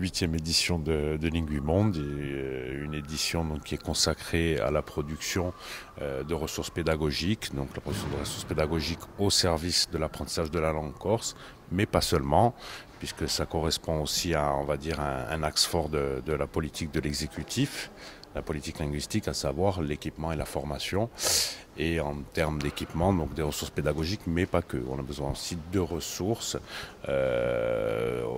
8e édition de Linguimonde, une édition donc, qui est consacrée à la production de ressources pédagogiques, donc la production de ressources pédagogiques au service de l'apprentissage de la langue corse, mais pas seulement, puisque ça correspond aussi à, on va dire, un axe fort de la politique de l'exécutif, la politique linguistique, à savoir l'équipement et la formation. Et en termes d'équipement, donc des ressources pédagogiques, mais pas que. On a besoin aussi de ressources,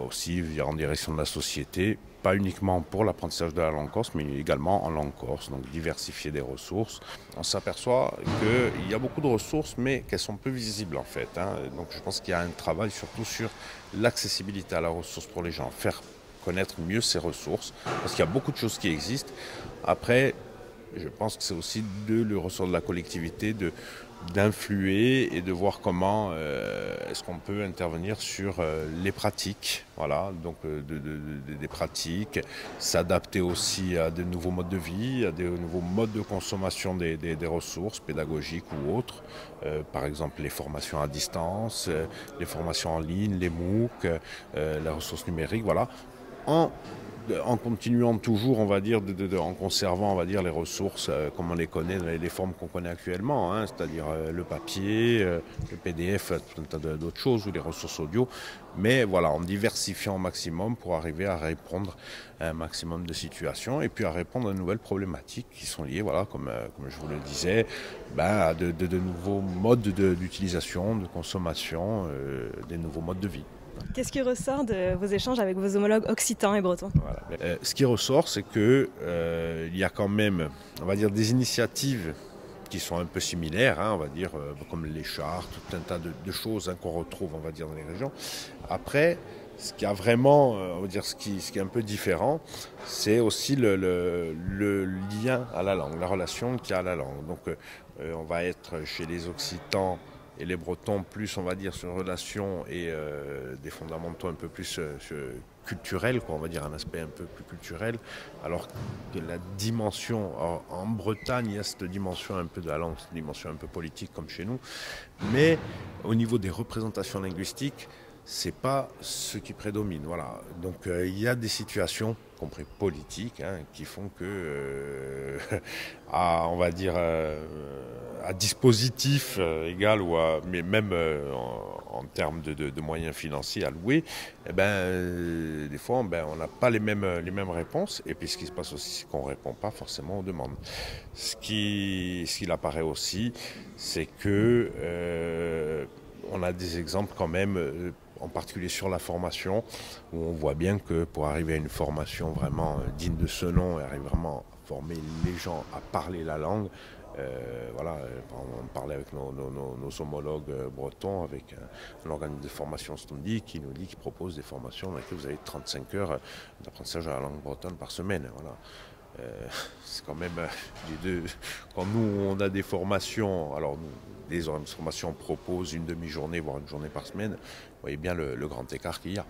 aussi en direction de la société, pas uniquement pour l'apprentissage de la langue corse, mais également en langue corse, donc diversifier des ressources. On s'aperçoit qu'il y a beaucoup de ressources, mais qu'elles sont peu visibles en fait. Donc je pense qu'il y a un travail surtout sur l'accessibilité à la ressource pour les gens, faire connaître mieux ces ressources, parce qu'il y a beaucoup de choses qui existent. Après, je pense que c'est aussi le ressort de la collectivité d'influer et de voir comment est-ce qu'on peut intervenir sur les pratiques, voilà, donc des pratiques, s'adapter aussi à de nouveaux modes de vie, à des nouveaux modes de consommation des ressources pédagogiques ou autres, par exemple les formations à distance, les formations en ligne, les MOOC, la ressource numérique, voilà, en continuant toujours, on va dire, en conservant, on va dire, les ressources comme on les connaît, les formes qu'on connaît actuellement, c'est-à-dire le papier, le PDF, tout un tas d'autres choses, ou les ressources audio, mais voilà, en diversifiant au maximum pour arriver à répondre à un maximum de situations et puis à répondre à de nouvelles problématiques qui sont liées, voilà, comme je vous le disais, à de nouveaux modes d'utilisation, de consommation, des nouveaux modes de vie. Qu'est-ce qui ressort de vos échanges avec vos homologues occitans et bretons? Voilà. Ce qui ressort, c'est que il y a quand même, on va dire, des initiatives qui sont un peu similaires, on va dire, comme les chartes, tout un tas de choses qu'on retrouve, on va dire, dans les régions. Après, ce qui a vraiment, on va dire, ce qui est un peu différent, c'est aussi le lien à la langue, la relation qu'il y a à la langue. Donc, on va être chez les Occitans et les Bretons plus, on va dire, sur une relation et des fondamentaux un peu plus culturels, quoi, on va dire un aspect un peu plus culturel, alors que la dimension, en Bretagne, il y a cette dimension un peu de la langue, cette dimension un peu politique comme chez nous, mais au niveau des représentations linguistiques, c'est pas ce qui prédomine. Voilà. Donc il y a des situations, y compris politiques, qui font que, on va dire, à dispositif égal ou mais même en termes de moyens financiers alloués, des fois on n'a pas les mêmes réponses. Et puis ce qui se passe aussi, c'est qu'on ne répond pas forcément aux demandes. Ce qu'il apparaît aussi, c'est que on a des exemples quand même, en particulier sur la formation, où on voit bien que pour arriver à une formation vraiment digne de ce nom, et arriver vraiment à former les gens à parler la langue, voilà, on parlait avec nos homologues bretons, avec un organisme de formation Stondi qui nous dit qu'il propose des formations dans lesquelles vous avez 35 heures d'apprentissage de la langue bretonne par semaine. Voilà. C'est quand même les deux. Quand nous on a des formations, alors des organismes de formation proposent une demi-journée, voire une journée par semaine, vous voyez bien le grand écart qu'il y a.